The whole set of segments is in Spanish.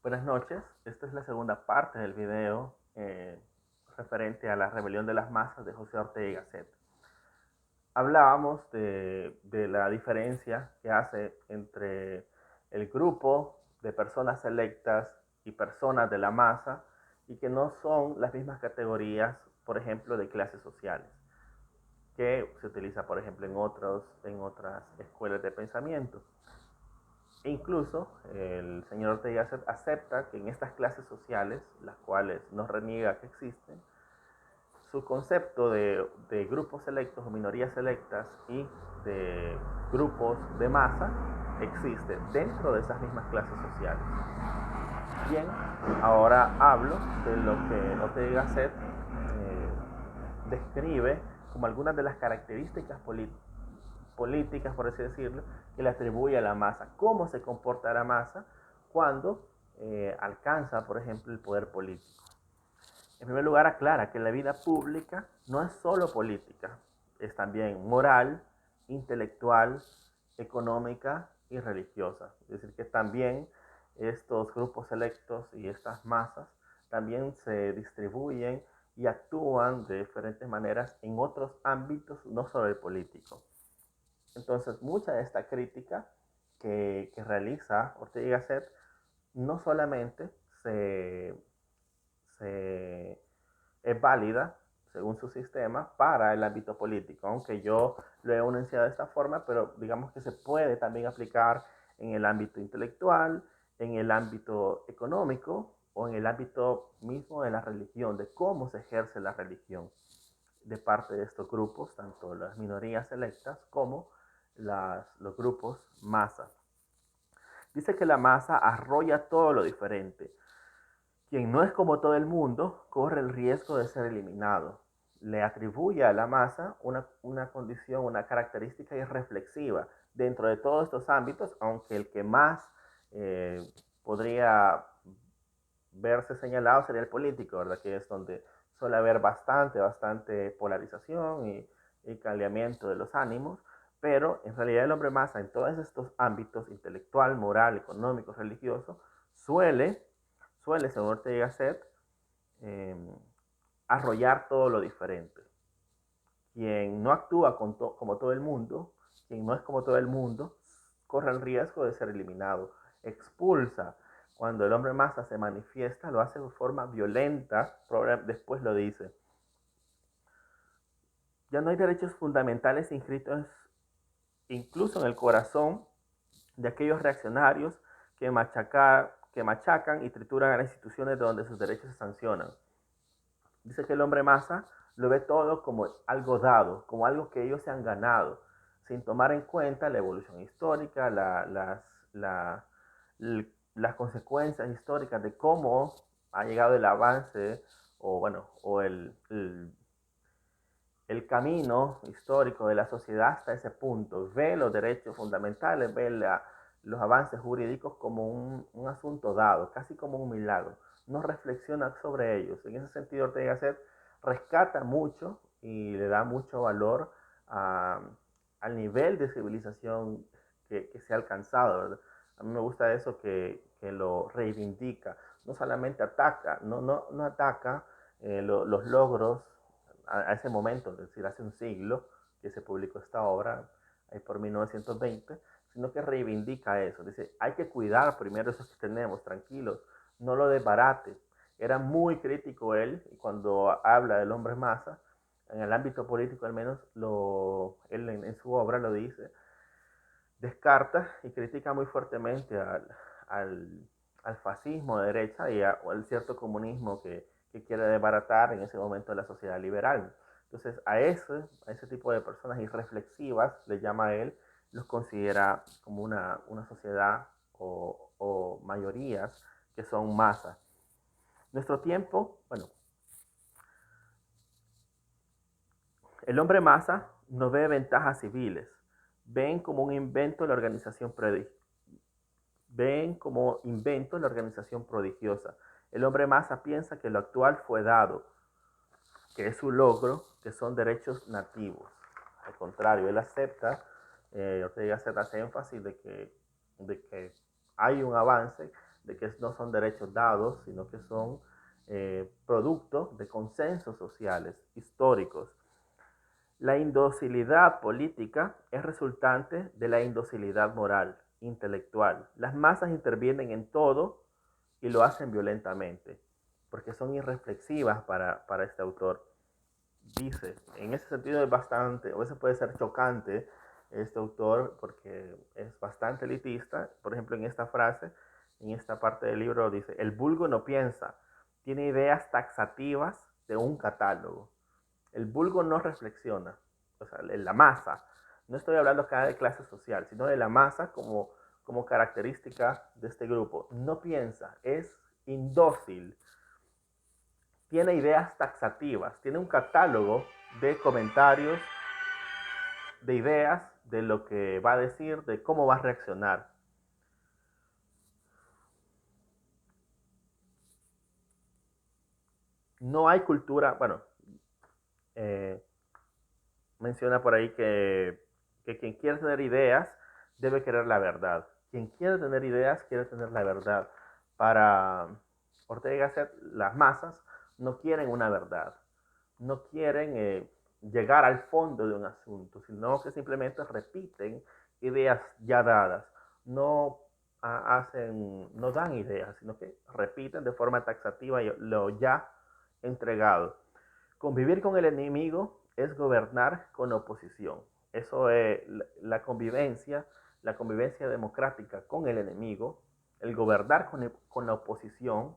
Buenas noches, esta es la segunda parte del video referente a la rebelión de las masas de José Ortega y Gasset. Hablábamos de la diferencia que hace entre el grupo de personas selectas y personas de la masa y que no son las mismas categorías, por ejemplo, de clases sociales, que se utiliza, por ejemplo, en otras escuelas de pensamiento. E incluso el señor Ortega acepta que en estas clases sociales, las cuales no reniega que existen, su concepto de grupos selectos o minorías selectas y de grupos de masa existe dentro de esas mismas clases sociales. Bien, ahora hablo de lo que Ortega Gasset describe como algunas de las características políticas, por así decirlo, que le atribuye a la masa. ¿Cómo se comporta la masa cuando alcanza, por ejemplo, el poder político? En primer lugar, aclara que la vida pública no es solo política, es también moral, intelectual, económica y religiosa. Es decir, que también estos grupos selectos y estas masas también se distribuyen y actúan de diferentes maneras en otros ámbitos, no solo el político. Entonces, mucha de esta crítica que realiza Ortega y Gasset no solamente se es válida, según su sistema, para el ámbito político, aunque yo lo he enunciado de esta forma, pero digamos que se puede también aplicar en el ámbito intelectual, en el ámbito económico o en el ámbito mismo de la religión, de cómo se ejerce la religión de parte de estos grupos, tanto las minorías selectas como los grupos masa. Dice que la masa arrolla todo lo diferente. Quien no es como todo el mundo corre el riesgo de ser eliminado. Le atribuye a la masa una condición, una característica irreflexiva dentro de todos estos ámbitos, aunque el que más podría verse señalado sería el político, ¿verdad? Que es donde suele haber bastante polarización y caldeamiento de los ánimos, pero en realidad el hombre masa en todos estos ámbitos, intelectual, moral, económico, religioso, según Ortega y Gasset, eh, arrollar todo lo diferente. Quien no actúa como todo el mundo, quien no es como todo el mundo, corre el riesgo de ser eliminado. Expulsa. Cuando el hombre masa se manifiesta, lo hace de forma violenta, después lo dice. Ya no hay derechos fundamentales inscritos incluso en el corazón de aquellos reaccionarios que machacan y trituran a las instituciones de donde sus derechos se sancionan. Dice que el hombre masa lo ve todo como algo dado, como algo que ellos se han ganado, sin tomar en cuenta la evolución histórica, las consecuencias históricas de cómo ha llegado el avance o el camino histórico de la sociedad hasta ese punto. Ve los derechos fundamentales, ve los avances jurídicos como un asunto dado, casi como un milagro. No reflexiona sobre ellos. En ese sentido, Ortega Gasset rescata mucho y le da mucho valor al nivel de civilización que se ha alcanzado, ¿verdad? A mí me gusta eso que lo reivindica. No solamente ataca, no ataca los logros a ese momento, es decir, hace un siglo que se publicó esta obra, ahí por 1920, sino que reivindica eso. Dice, hay que cuidar primero eso que tenemos, tranquilos, no lo desbarate. Era muy crítico él, y cuando habla del hombre masa, en el ámbito político al menos, él en su obra lo dice, descarta y critica muy fuertemente al, al fascismo de derecha y al cierto comunismo que quiere desbaratar en ese momento la sociedad liberal. Entonces a ese tipo de personas irreflexivas, le llama a él, los considera como una sociedad o mayorías que son masas. Nuestro tiempo, bueno, el hombre masa no ve ventajas civiles, ven como un invento la organización ven como invento la organización prodigiosa. El hombre masa piensa que lo actual fue dado, que es su logro, que son derechos nativos. Al contrario, él acepta, Ortega hace énfasis de que hay un avance de que no son derechos dados, sino que son producto de consensos sociales, históricos. La indocilidad política es resultante de la indocilidad moral, intelectual. Las masas intervienen en todo y lo hacen violentamente, porque son irreflexivas para este autor. Dice, en ese sentido es bastante, o eso puede ser chocante, este autor, porque es bastante elitista. Por ejemplo, en esta frase, en esta parte del libro dice, el vulgo no piensa, tiene ideas taxativas de un catálogo. El vulgo no reflexiona, o sea, la masa. No estoy hablando acá de clase social, sino de la masa como característica de este grupo. No piensa, es indócil, tiene ideas taxativas, tiene un catálogo de comentarios, de ideas, de lo que va a decir, de cómo va a reaccionar. No hay cultura, bueno, eh, menciona por ahí que quien quiere tener ideas debe querer la verdad. Quien quiere tener ideas quiere tener la verdad. Para Ortega y Gasset, las masas no quieren una verdad, no quieren llegar al fondo de un asunto, sino que simplemente repiten ideas ya dadas. No no dan ideas, sino que repiten de forma taxativa lo ya entregado. Convivir con el enemigo es gobernar con oposición. Eso es la convivencia democrática con el enemigo, el gobernar con la oposición,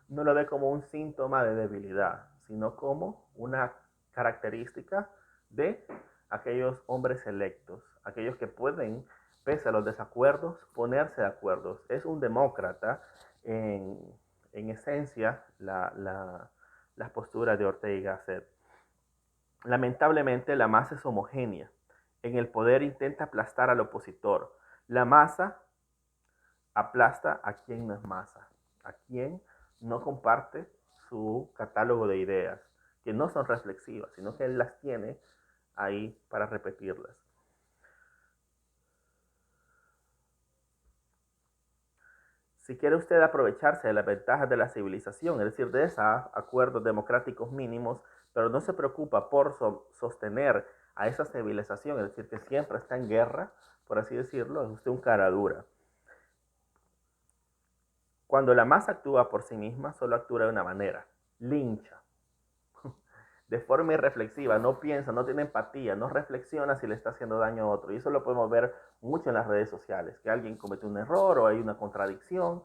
no lo ve como un síntoma de debilidad, sino como una característica de aquellos hombres electos, aquellos que pueden, pese a los desacuerdos, ponerse de acuerdo. Es un demócrata en esencia las posturas de Ortega y Gasset. Lamentablemente, la masa es homogénea. En el poder intenta aplastar al opositor. La masa aplasta a quien no es masa, a quien no comparte su catálogo de ideas, que no son reflexivas, sino que él las tiene ahí para repetirlas. Si quiere usted aprovecharse de las ventajas de la civilización, es decir, de esos acuerdos democráticos mínimos, pero no se preocupa por sostener a esa civilización, es decir, que siempre está en guerra, por así decirlo, es usted un cara dura. Cuando la masa actúa por sí misma, solo actúa de una manera, lincha, de forma irreflexiva, no piensa, no tiene empatía, no reflexiona si le está haciendo daño a otro. Y eso lo podemos ver mucho en las redes sociales, que alguien comete un error o hay una contradicción,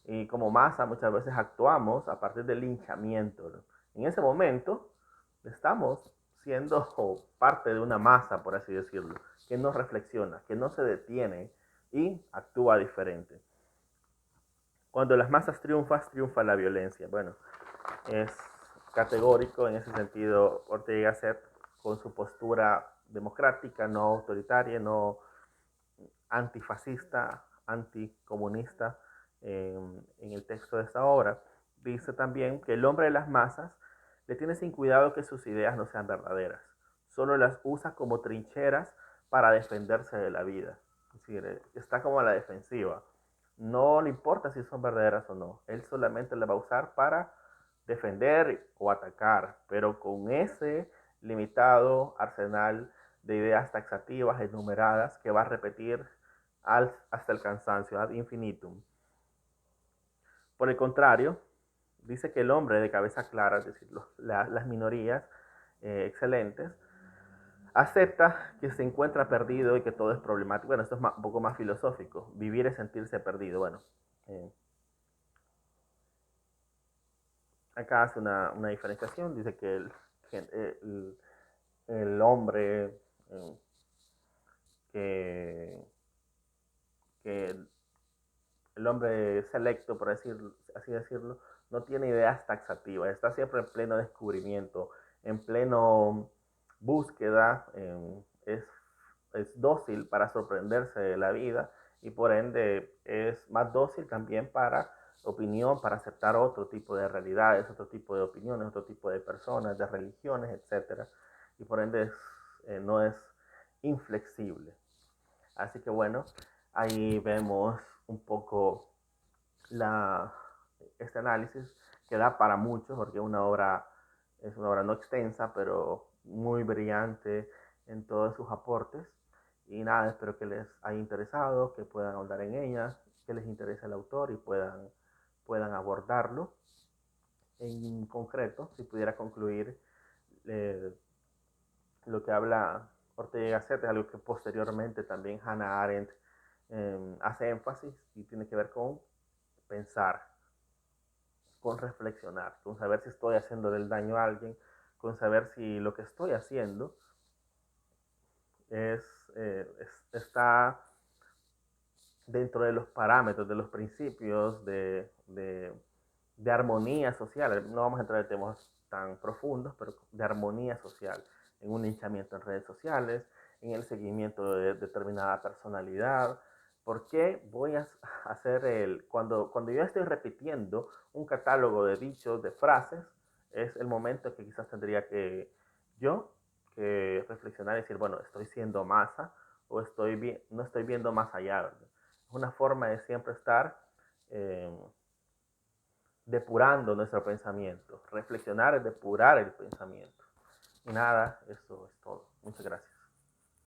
y como masa muchas veces actuamos a partir del linchamiento. En ese momento estamos siendo parte de una masa, por así decirlo, que no reflexiona, que no se detiene y actúa diferente. Cuando las masas triunfan, triunfa la violencia. Bueno, es categórico en ese sentido Ortega y Gasset, con su postura democrática, no autoritaria, no antifascista, anticomunista, en el texto de esta obra. Dice también que el hombre de las masas le tiene sin cuidado que sus ideas no sean verdaderas, solo las usa como trincheras para defenderse de la vida. Es decir, está como a la defensiva. No le importa si son verdaderas o no, él solamente las va a usar para defender o atacar, pero con ese limitado arsenal de ideas taxativas, enumeradas, que va a repetir hasta el cansancio, ad infinitum. Por el contrario, dice que el hombre de cabeza clara, es decir, las minorías excelentes, acepta que se encuentra perdido y que todo es problemático. Bueno, esto es un poco más filosófico. Vivir es sentirse perdido. Bueno, acá hace una diferenciación. Dice que el hombre que, que el hombre selecto, por así decirlo, no tiene ideas taxativas, está siempre en pleno descubrimiento, en pleno búsqueda, es dócil para sorprenderse de la vida y por ende es más dócil también para opinión, para aceptar otro tipo de realidades, otro tipo de opiniones, otro tipo de personas, de religiones, etc. Y por ende no es inflexible. Así que bueno, ahí vemos un poco la, este análisis que da para mucho, porque es una obra no extensa, pero muy brillante en todos sus aportes. Y nada, espero que les haya interesado, que puedan ahondar en ella, que les interese el autor y puedan abordarlo. En concreto, si pudiera concluir eh, lo que habla Ortega y Gasset, es algo que posteriormente también Hannah Arendt hace énfasis y tiene que ver con pensar, con reflexionar, con saber si estoy haciendo del daño a alguien, con saber si lo que estoy haciendo es, está dentro de los parámetros, de los principios de armonía social. No vamos a entrar en temas tan profundos, pero de armonía social, en un linchamiento en redes sociales, en el seguimiento de determinada personalidad. ¿Por qué voy a hacer cuando yo estoy repitiendo un catálogo de dichos, de frases, es el momento que quizás tendría que yo que reflexionar y decir, bueno, estoy siendo masa o no estoy viendo más allá, ¿verdad? Es una forma de siempre estar eh, depurando nuestro pensamiento. Reflexionar es depurar el pensamiento. Y nada, eso es todo. Muchas gracias.